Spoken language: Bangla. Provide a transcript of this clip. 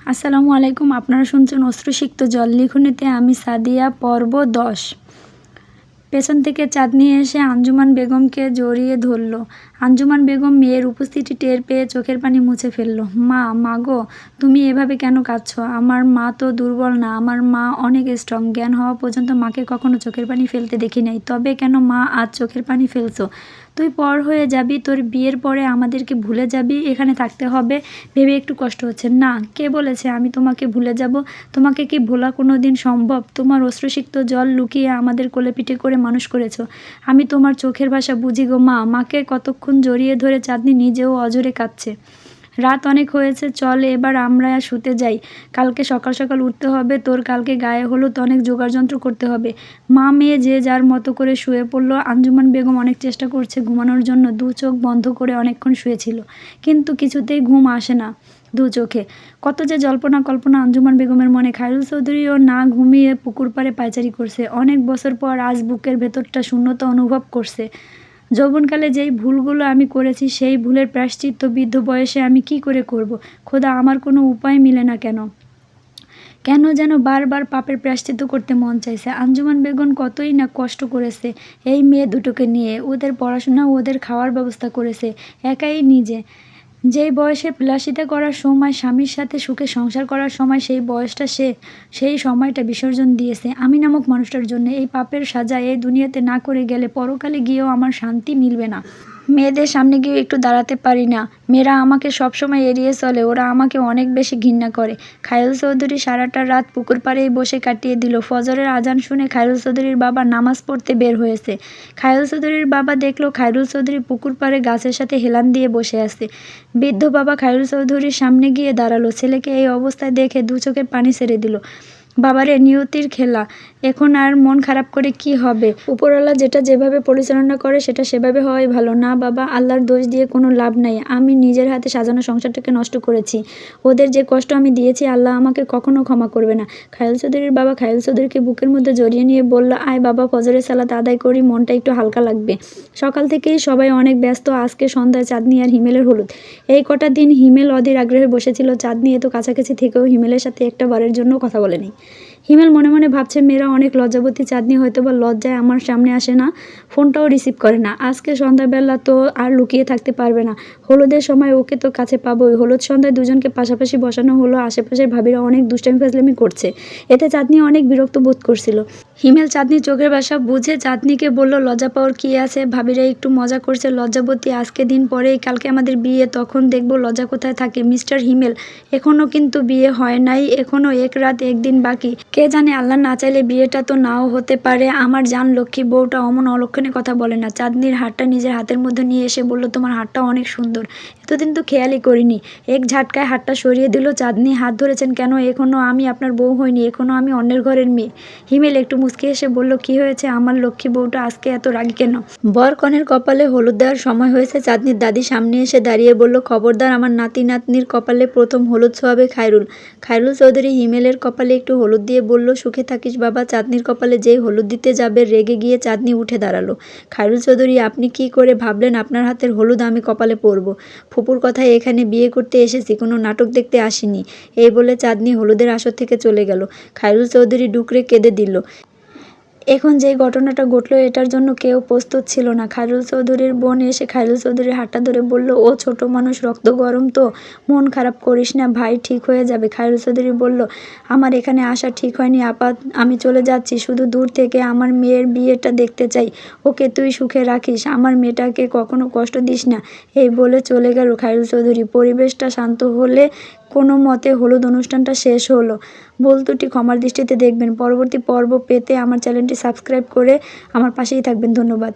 আসসালামু আলাইকুম। আপনারা শুনছেন অশ্রুসিক্ত জল লিখনিতে আমি সাদিয়া, পর্ব 10। পেছন থেকে চাঁদনি এসে আঞ্জুমান বেগমকে জড়িয়ে ধরল। আঞ্জুমান বেগম মেয়ের উপস্থিতি টের পেয়ে চোখের পানি মুছে ফেলল। মা গো, তুমি এভাবে কেন কাঁদছ? আমার মা তো দুর্বল না, আমার মা অনেক স্ট্রং। জ্ঞান হওয়া পর্যন্ত মাকে কখনো চোখের পানি ফেলতে দেখি নাই। তবে কেন মা আজ চোখের পানি ফেলছো? তুই পর হয়ে যাবি, তোর বিয়ের পরে আমাদেরকে ভুলে যাবি, এখানে থাকতে হবে ভেবে একটু কষ্ট হচ্ছে? না, কে বলেছে আমি তোমাকে ভুলে যাব? তোমাকে কি ভোলা কোনো দিন সম্ভব? তোমার অশ্রুসিক্ত জল লুকিয়ে আমাদের কোলেপিঠে করে মানুষ করেছ। আমি তোমার চোখের ভাষা বুঝি গো মা। মাকে কতক্ষণ জড়িয়ে ধরে চাঁদনি নিজেও অঝরে কাঁদছে। রাত অনেক হয়েছে, চল এবার আমরা শুতে যাই। কালকে সকাল সকাল উঠতে হবে, তোর কালকে গায়ে হলুদ, অনেক জোগাড়যন্ত্র করতে হবে। মা মেয়ে যে যার মতো করে শুয়ে পড়ল। আঞ্জুমান বেগম অনেক চেষ্টা করছে ঘুমানোর জন্য, দু চোখ বন্ধ করে অনেকক্ষণ শুয়েছিল, কিন্তু কিছুতেই ঘুম আসে না দু চোখে। কত যে জল্পনা কল্পনা আঞ্জুমান বেগমের মনে। খায়রুল চৌধুরীও না ঘুমিয়ে পুকুর পাড়ে পায়চারি করছে। অনেক বছর পর আজ বুকের ভেতরটা শূন্যতা অনুভব করছে। যৌবনকালে যেই ভুলগুলো আমি করেছি, সেই ভুলের প্রায়শ্চিত্ত বৃদ্ধ বয়সে আমি কি করে করব? খোদা, আমার কোনো উপায় মিলে না কেন? কেন যেন বারবার পাপের প্রায়শ্চিত্ত করতে মন চাইছে। আঞ্জুমান বেগম কতই না কষ্ট করেছে এই মেয়ে দুটোকে নিয়ে। ওদের পড়াশোনা, ওদের খাওয়ার ব্যবস্থা করেছে একাই নিজে। যেই বয়সে বিলাসিতা করার সময়, স্বামীর সাথে সুখে সংসার করার সময়, সেই বয়সটা সেই সময়টা বিসর্জন দিয়েছে আমি নামক মানুষটার জন্য। এই পাপের সাজা এই দুনিয়াতে না করে গেলে পরকালে গিয়েও আমার শান্তি মিলবে না। মেয়েদের সামনে গিয়েও একটু দাঁড়াতে পারি না। মেয়েরা আমাকে সবসময় এড়িয়ে চলে, ওরা আমাকে অনেক বেশি ঘৃণা করে। খায়রুল চৌধুরী সারাটা রাত পুকুর পাড়েই বসে কাটিয়ে দিল। ফজরের আজান শুনে খায়রুল চৌধুরীর বাবা নামাজ পড়তে বের হয়েছে। খায়রুল চৌধুরীর বাবা দেখলো খায়রুল চৌধুরী পুকুর পাড়ে গাছের সাথে হেলান দিয়ে বসে আছে। বৃদ্ধ বাবা খায়রুল চৌধুরীর সামনে গিয়ে দাঁড়ালো। ছেলেকে এই অবস্থায় দেখে দু চোখের পানি ছেড়ে দিল। বাবারে, নিয়তির খেলা, এখন আর মন খারাপ করে কি হবে? উপরওয়ালা যেটা যেভাবে পরিচালনা করে সেটা সেভাবে হওয়াই ভালো। না বাবা, আল্লাহর দোষ দিয়ে কোনো লাভ নাই। আমি নিজের হাতে সাজানো সংসারটাকে নষ্ট করেছি। ওদের যে কষ্ট আমি দিয়েছি, আল্লাহ আমাকে কখনো ক্ষমা করবে না। খায়রুল চৌধুরীর বাবা খায়রুল চৌধুরীকে বুকের মধ্যে জড়িয়ে নিয়ে বলল, আয় বাবা, ফজরের সালাত আদায় করি, মনটা একটু হালকা লাগবে। সকাল থেকেই সবাই অনেক ব্যস্ত। আজকে সন্ধ্যায় চাঁদনি আর হিমেলের হলুদ। এই কটা দিন হিমেল অধীর আগ্রহে বসেছিল। চাঁদনি এত কাছাকাছি থেকেও হিমেলের সাথে একটা বারের জন্য কথা বলেনি। হিমেল মনে মনে ভাবছে, মেয়েরা অনেক লজ্জাবতী। চাঁদনি হয়তোবা লজ্জায় আমার সামনে আসে না, ফোনটাও রিসিভ করে না। আজকে সন্ধ্যাবেলা তো আর লুকিয়ে থাকতে পারবে না। হলুদের সময় ওকে তো কাছে পাবোই। হলুদ সন্ধ্যায় দুজনকে পাশাপাশি বসানো হলো। আশেপাশের ভাবিরা অনেক দুষ্টামি ফাজলামি করছে। এতে চাঁদনি অনেক বিরক্ত বোধ করছিল। হিমেল চাঁদনির চোখের ভাষা বুঝে চাঁদনিকে বলল, লজ্জা পাওয়ার কি আছে? ভাবিরা একটু মজা করছে। লজ্জাবতী? আজকে দিন পরেই কালকে আমাদের বিয়ে, তখন দেখবো লজ্জা কোথায় থাকে। মিস্টার হিমেল, এখনো কিন্তু বিয়ে হয় নাই, এখনো এক রাত একদিন বাকি। কে জানে, আল্লাহ না চাইলে বিয়েটা তো নাও হতে পারে। আমার জান লক্ষ্মী বউটা অমন অলক্ষণে কথা বলে না। চাঁদনির হাতটা নিজের হাতের মধ্যে নিয়ে এসে বলল, তোমার হাতটা অনেক সুন্দর, এতদিন তো খেয়ালই করিনি। এক ঝাটকায় হাতটা সরিয়ে দিল। চাঁদনি, হাত ধরেছেন কেন? এখনো আমি আপনার বউ হইনি, এখনো আমি অন্যের ঘরের মেয়ে। হিমেল একটু মুচকি এসে বলল, কি হয়েছে আমার লক্ষ্মী বউটা আজকে এত রাগী কেন? বর কনের কপালে হলুদ দেওয়ার সময় হয়েছে। চাঁদনির দাদি সামনে এসে দাঁড়িয়ে বলল, খবরদার, আমার নাতি নাতনির কপালে প্রথম হলুদ ছোঁয়াবে খায়রুল। খায়রুল চৌধুরী হিমেলের কপালে একটু হলুদ দিয়ে বলল, সুখে থাকিস বাবা। চাঁদনির কপালে যেই হলুদ দিতে যাবে, রেগে গিয়ে চাঁদনি উঠে দাঁড়ালো। খায়রুল চৌধুরী, আপনি কি করে ভাবলেন আপনার হাতের হলুদ আমি কপালে পরব? ফুপুর কথায় এখানে বিয়ে করতে এসেছি, কোনো নাটক দেখতে আসিনি। এই বলে চাঁদনি হলুদের আসর থেকে চলে গেল। খায়রুল চৌধুরী ডুকরে কেঁদে দিল। এখন যেই ঘটনাটা ঘটলো, এটার জন্য কেউ প্রস্তুত ছিল না। খায়রুল চৌধুরীর বোন এসে খায়রুল চৌধুরীর হাতটা ধরে বলল, ও ছোট মানুষ, রক্ত গরম তো, মন খারাপ করিস না ভাই, ঠিক হয়ে যাবে। খায়রুল চৌধুরী বলল, আমার এখানে আসা ঠিক হয়নি আপা, আমি চলে যাচ্ছি। শুধু দূর থেকে আমার মেয়ের বিয়েটা দেখতে চাই। ওকে তুই সুখে রাখিস, আমার মেয়েটাকে কখনো কষ্ট দিস না। এই বলে চলে গেল খায়রুল চৌধুরী। পরিবেশটা শান্ত হলে কোনো মতে হলুদ অনুষ্ঠানটা শেষ হলো। ভুল ত্রুটি ক্ষমার দৃষ্টিতে দেখবেন। পরবর্তী পর্ব পেতে আমার চ্যানেলটি সাবস্ক্রাইব করে আমার পাশেই থাকবেন। ধন্যবাদ।